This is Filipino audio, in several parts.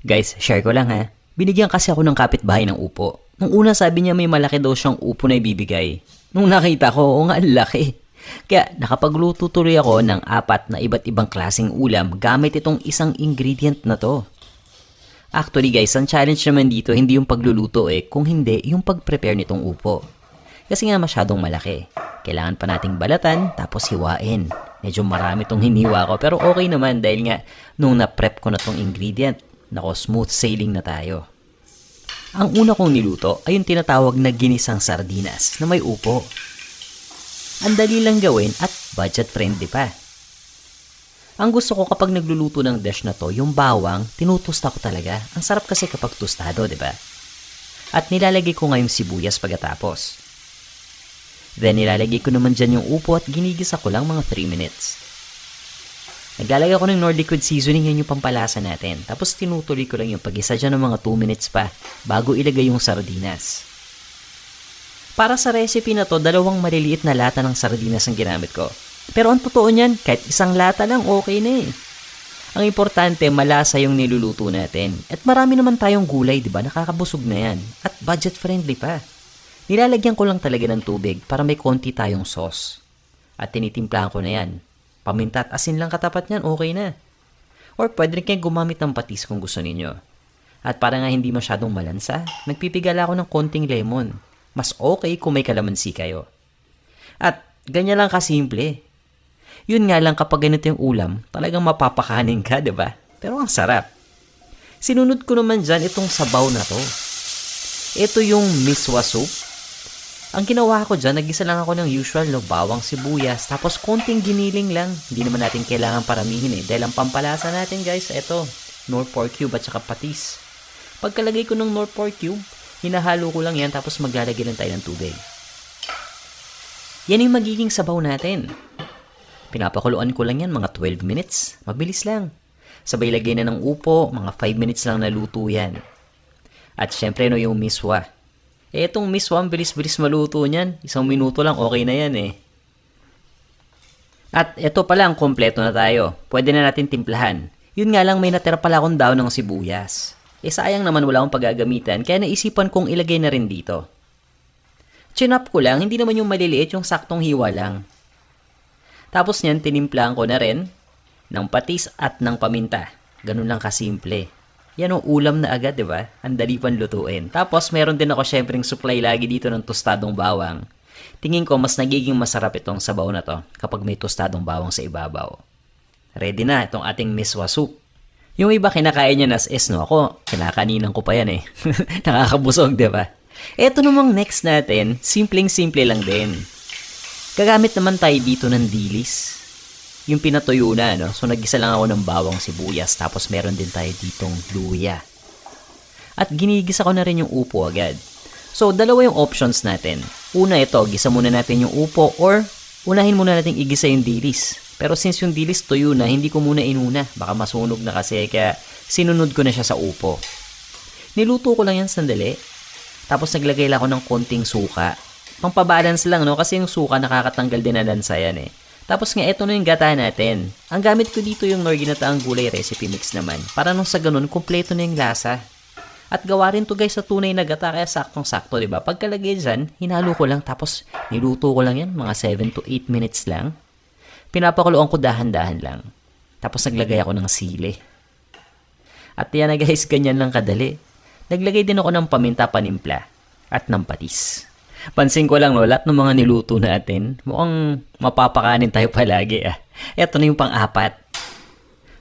Guys, share ko lang ha. Binigyan kasi ako ng kapitbahay ng upo. Nung una sabi niya may malaki daw siyang upo na ibibigay. Nung nakita ko, oo nga, laki. Kaya nakapagluto tuloy ako ng 4 na iba't ibang klaseng ulam gamit itong isang ingredient na to. Actually guys, ang challenge naman dito hindi yung pagluluto kung hindi yung pag-prepare nitong upo. Kasi nga masyadong malaki. Kailangan pa nating balatan tapos hiwain. Medyo marami tong hiniwa ko pero okay naman dahil nga nung na-prep ko na tong ingredient, nako smooth sailing na tayo. Ang una kong niluto ay yung tinatawag na ginisang sardinas na may upo. Ang dali lang gawin at budget friendly pa. Ang gusto ko kapag nagluluto ng dish na to, yung bawang, tinutusta ko talaga. Ang sarap kasi kapag tostado, di ba? At nilalagay ko nga yung sibuyas pagkatapos. Then nilalagay ko naman dyan yung upo at ginigisa ko lang mga 3 minutes. Naglalagay ako ng Nordic Wood seasoning, yan yung pampalasa natin. Tapos tinutuloy ko lang yung pag-isa dyan ng mga 2 minutes pa bago ilagay yung sardinas. Para sa recipe na to, 2 maliliit na lata ng sardinas ang ginamit ko. Pero ang totoo niyan, kahit isang lata lang okay na Ang importante, malasa yung niluluto natin. At marami naman tayong gulay, di ba? Nakakabusog na yan. At budget friendly pa. Nilalagyan ko lang talaga ng tubig para may konti tayong sauce. At tinitimplahan ko na yan. Paminta at asin lang katapat niyan, okay na. Or pwede rin kayong gumamit ng patis kung gusto ninyo. At para nga hindi masyadong malansa, nagpipigala ako ng konting lemon. Mas okay kung may kalamansi kayo. At ganyan lang kasimple. Yun nga lang kapag ganito yung ulam, talagang mapapakanin ka, diba? Pero ang sarap. Sinunod ko naman dyan itong sabaw na to. Ito yung miswa soup. Ang ginawa ko dyan, nagisa lang ako ng usual, bawang, sibuyas, tapos konting giniling lang. Hindi naman natin kailangan paramihin dahil ang pampalasa natin guys, ito, Knorr pork cube at saka patis. Pagkalagay ko ng Knorr pork cube, hinahalo ko lang yan tapos maglalagay lang tayo ng tubig. Yan yung magiging sabaw natin. Pinapakuluan ko lang yan mga 12 minutes. Mabilis lang. Sabay lagay na ng upo, mga 5 minutes lang naluto yan. At syempre yung miswa. Etong miswa, bilis-bilis maluto niyan. 1 minuto lang, okay na yan At eto pala, ang kompleto na tayo. Pwede na natin timplahan. Yun nga lang, may natira pala akong daon ng sibuyas. Sayang naman wala akong paggagamitan, kaya naisipan kong ilagay na rin dito. Chinap ko lang, hindi naman yung maliliit, yung saktong hiwa lang. Tapos niyan, tinimplahan ko na rin ng patis at ng paminta. Ganun lang kasimple. Yan ang ulam na agad, di ba? Ang dali pan lutuin. Tapos, meron din ako syempreng supply lagi dito ng tostadong bawang. Tingin ko, mas nagiging masarap itong sabaw na to kapag may tostadong bawang sa ibabaw. Ready na itong ating miswa soup. Yung iba kinakain niya nas no? Ako, kinakaninan ko pa yan Nakakabusog, di ba? Ito namang next natin, simpleng-simple lang din. Gagamit naman tayo dito ng dilis. Yung pinatuyo na, So, nagisa lang ako ng bawang sibuyas. Tapos, meron din tayo ditong luya. At ginigisa ko na rin yung upo agad. So, 2 yung options natin. Una ito, gisa muna natin yung upo or unahin muna natin igisa yung dilis. Pero since yung dilis tuyo na, hindi ko muna inuna. Baka masunog na kasi, kaya sinunod ko na siya sa upo. Niluto ko lang yan sandali. Tapos, naglagay lang ako ng konting suka. Pangpabalance lang, Kasi yung suka nakakatanggal din na lansa yan Tapos nga, ito na yung gata natin. Ang gamit ko dito yung Knorr ginataang gulay recipe mix naman. Para nung sa ganun, kumpleto na yung lasa. At gawa rin to guys sa tunay na gata, kaya saktong-sakto, diba? Pagkalagay dyan, hinalo ko lang, tapos niluto ko lang yan, mga 7 to 8 minutes lang. Pinapakuluan ko dahan-dahan lang. Tapos naglagay ako ng sili. At yan na guys, ganyan lang kadali. Naglagay din ako ng paminta panimpla at ng patis. Pansin ko lang, lahat ng mga niluto natin, mukhang mapapakanin tayo palagi Ito na yung pang-4.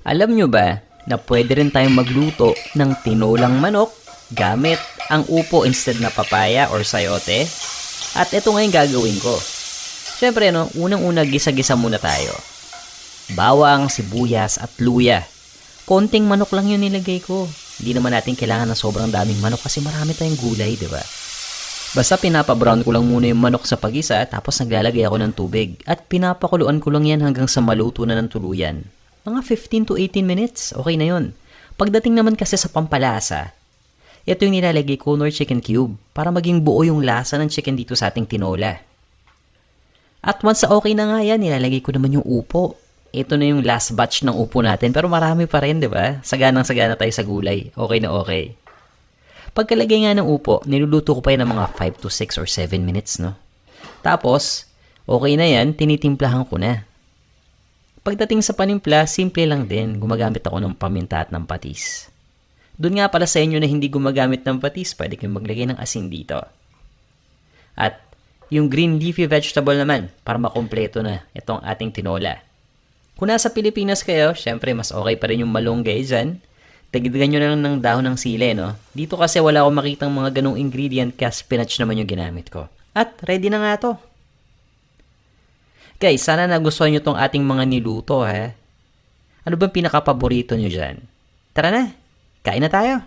Alam nyo ba na pwede rin tayong magluto ng tinolang manok gamit ang upo instead na papaya or sayote? At ito nga yung gagawin ko. Siyempre, unang-una gisa-gisa muna tayo. Bawang, sibuyas at luya. Konting manok lang yung nilagay ko. Hindi naman natin kailangan ng sobrang daming manok kasi marami tayong gulay, diba? Basta pinapa-brown ko lang muna yung manok sa pagisa tapos naglalagay ako ng tubig at pinapakuluan ko lang yan hanggang sa maluto na ng tuluyan. Mga 15 to 18 minutes, okay na yun. Pagdating naman kasi sa pampalasa, ito yung nilalagay ko Knorr chicken cube para maging buo yung lasa ng chicken dito sa ating tinola. At once okay na nga yan, nilalagay ko naman yung upo. ito na yung last batch ng upo natin pero marami pa rin, di ba? Saganang-sagana tayo sa gulay. Okay na okay. Pagkalagay nga ng upo, niluluto ko pa yan ng mga 5 to 6 or 7 minutes, no? Tapos, okay na yan, tinitimplahan ko na. Pagdating sa panimpla, simple lang din. Gumagamit ako ng paminta at ng patis. Doon nga pala sa inyo na hindi gumagamit ng patis, pwede kayong maglagay ng asin dito. At yung green leafy vegetable naman, para makompleto na itong ating tinola. Kung nasa Pilipinas kayo, syempre mas okay pa rin yung malunggay dyan. Tagdagan nyo na lang ng dahon ng sili, no? Dito kasi wala akong makitang mga ganong ingredient kaya spinach naman yung ginamit ko. At ready na nga to. Guys, sana nagustuhan nyo tong ating mga niluto, ha? Ano bang pinaka-paborito nyo dyan? Tara na, kain na tayo!